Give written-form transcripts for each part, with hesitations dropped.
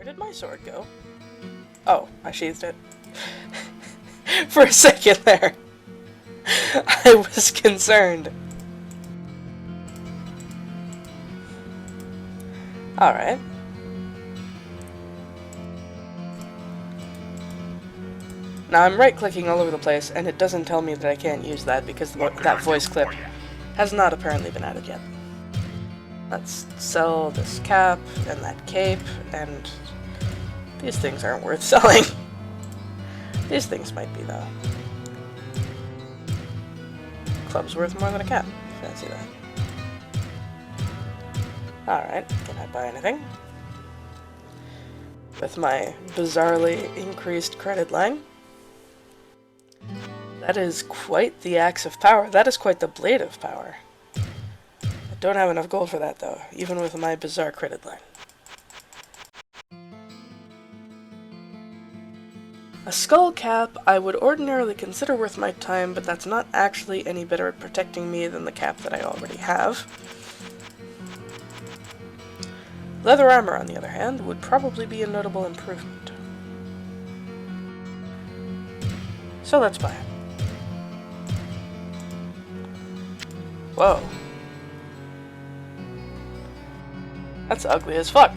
did my sword go? Oh, I sheathed it. For a second there. I was concerned. Alright. Now I'm right-clicking all over the place, and it doesn't tell me that I can't use that because that voice clip has not apparently been added yet. Let's sell this cap and that cape, and these things aren't worth selling. These things might be, though. Club's worth more than a cap. Fancy that. Alright, can I buy anything? With my bizarrely increased credit line. That is quite the axe of power. That is quite the blade of power. I don't have enough gold for that, though, even with my bizarre credit line. A skull cap I would ordinarily consider worth my time, but that's not actually any better at protecting me than the cap that I already have. Leather armor, on the other hand, would probably be a notable improvement. So let's buy it. Whoa. That's ugly as fuck.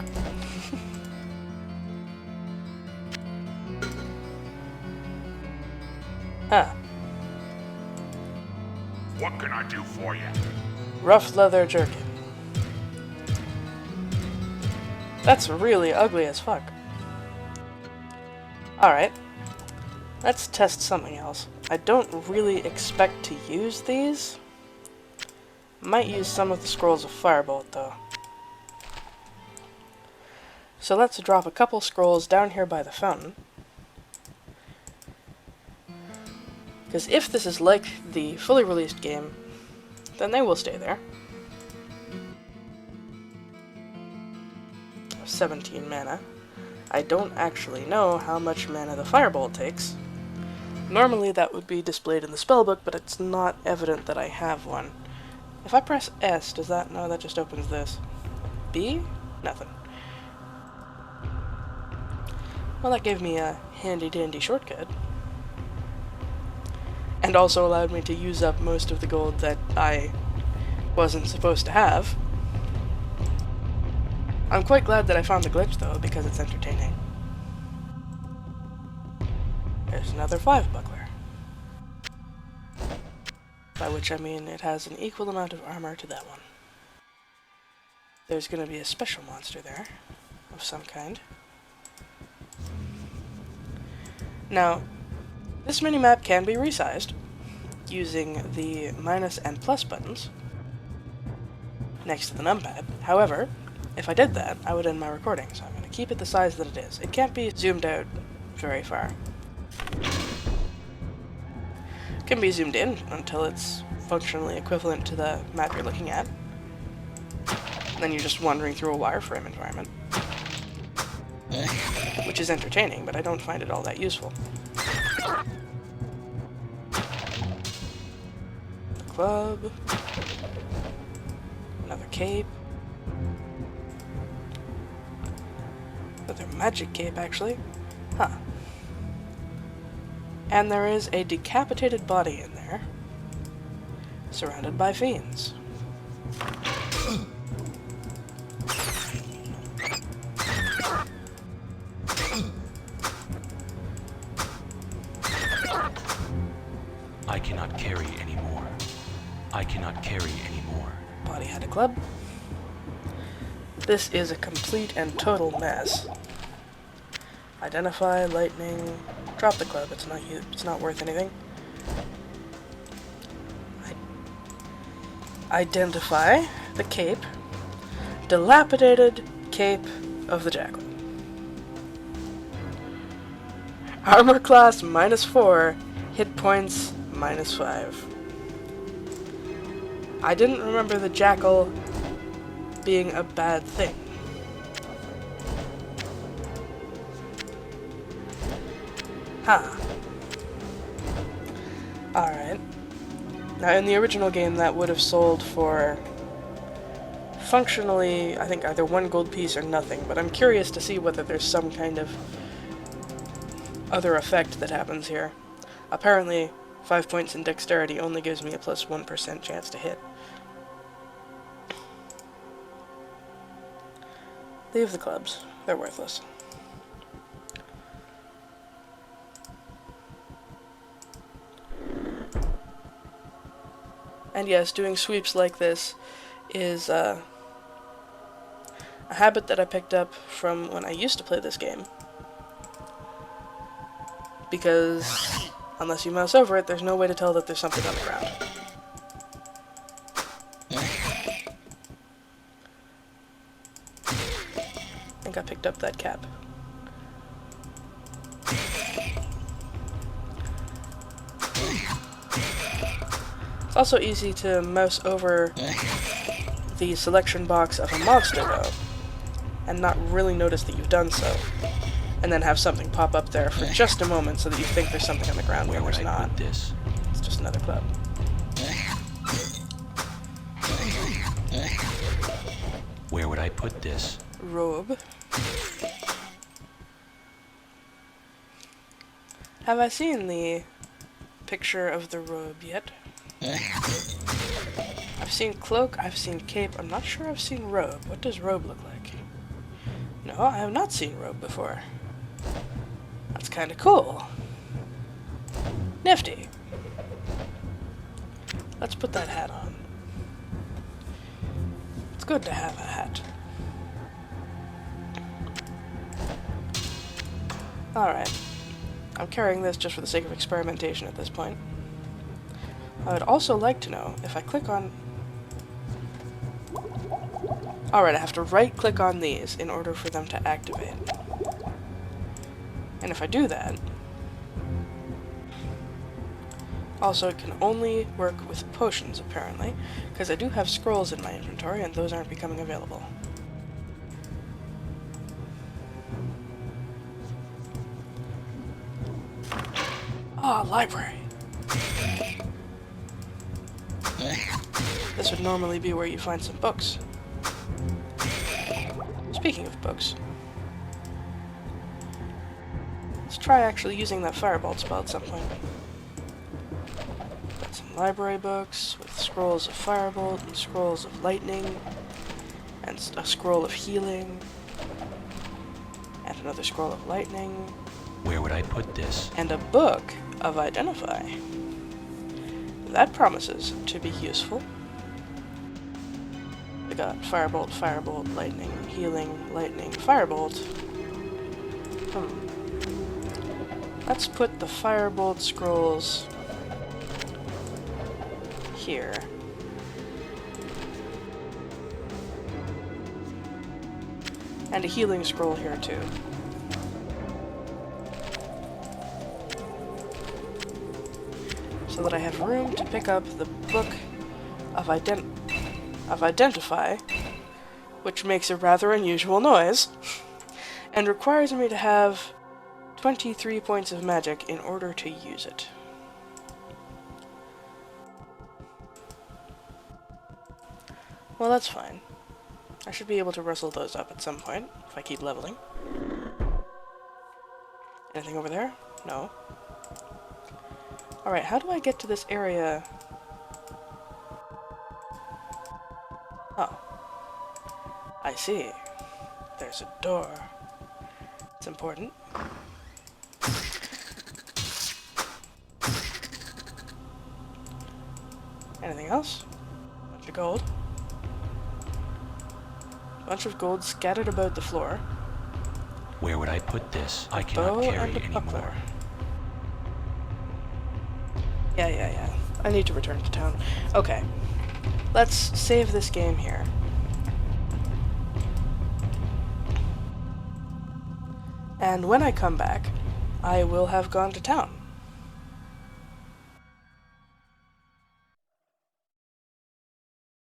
Huh. What can I do for you? Rough leather jerkin. That's really ugly as fuck. Alright. Let's test something else. I don't really expect to use these. Might use some of the scrolls of Firebolt, though. So let's drop a couple scrolls down here by the fountain. Because if this is like the fully released game, then they will stay there. 17 mana. I don't actually know how much mana the Firebolt takes. Normally that would be displayed in the spellbook, but it's not evident that I have one. If I press S, does that... no, that just opens this. B? Nothing. Well, that gave me a handy-dandy shortcut. And also allowed me to use up most of the gold that I wasn't supposed to have. I'm quite glad that I found the glitch, though, because it's entertaining. There's another 5-buckler. By which I mean it has an equal amount of armor to that one. There's going to be a special monster there, of some kind. Now, this minimap can be resized using the minus and plus buttons next to the numpad. However, if I did that, I would end my recording, so I'm going to keep it the size that it is. It can't be zoomed out very far. It can be zoomed in until it's functionally equivalent to the map you're looking at. And then you're just wandering through a wireframe environment. Which is entertaining, but I don't find it all that useful. The club. Another cape. Another magic cape, actually. Huh. And there is a decapitated body in there, surrounded by fiends. I cannot carry anymore. I cannot carry anymore. Body had a club. This is a complete and total mess. Identify, lightning, drop the club, it's not worth anything. Identify the cape. Dilapidated cape of the jackal. Armor class -4, hit points -5. I didn't remember the jackal being a bad thing. Huh. Alright. Now in the original game that would have sold for functionally, I think, either 1 gold piece or nothing, but I'm curious to see whether there's some kind of other effect that happens here. Apparently, 5 points in dexterity only gives me a plus 1% chance to hit. Leave the clubs. They're worthless. And yes, doing sweeps like this is a habit that I picked up from when I used to play this game. Because unless you mouse over it, there's no way to tell that there's something on the ground. I think I picked up that cap. It's also easy to mouse over the selection box of a monster, though, and not really notice that you've done so, and then have something pop up there for just a moment so that you think there's something on the ground when there's not. It's just another club. Where would I put this? Robe. Have I seen the picture of the robe yet? I've seen cloak, I've seen cape, I'm not sure I've seen robe. What does robe look like? No, I have not seen robe before. That's kinda cool. Nifty. Let's put that hat on. It's good to have a hat. Alright. I'm carrying this just for the sake of experimentation at this point. I would also like to know if I click on... Alright, I have to right-click on these in order for them to activate. And if I do that... Also, it can only work with potions, apparently, because I do have scrolls in my inventory, and those aren't becoming available. Ah, library! This would normally be where you find some books. Speaking of books, let's try actually using that firebolt spell at some point. Got some library books with scrolls of firebolt and scrolls of lightning, and a scroll of healing, and another scroll of lightning. Where would I put this? And a book of identify. That promises to be useful. We got firebolt, firebolt, lightning, healing, lightning, firebolt. Let's put the firebolt scrolls here. And a healing scroll here too. So that I have room to pick up the book of identify, which makes a rather unusual noise, and requires me to have 23 points of magic in order to use it. Well, that's fine. I should be able to rustle those up at some point, if I keep leveling. Anything over there? No. Alright, how do I get to this area? Oh. I see. There's a door. It's important. Anything else? Bunch of gold. Bunch of gold scattered about the floor. Where would I put this? I cannot carry anymore. Buckler. Yeah. I need to return to town. Okay. Let's save this game here. And when I come back, I will have gone to town.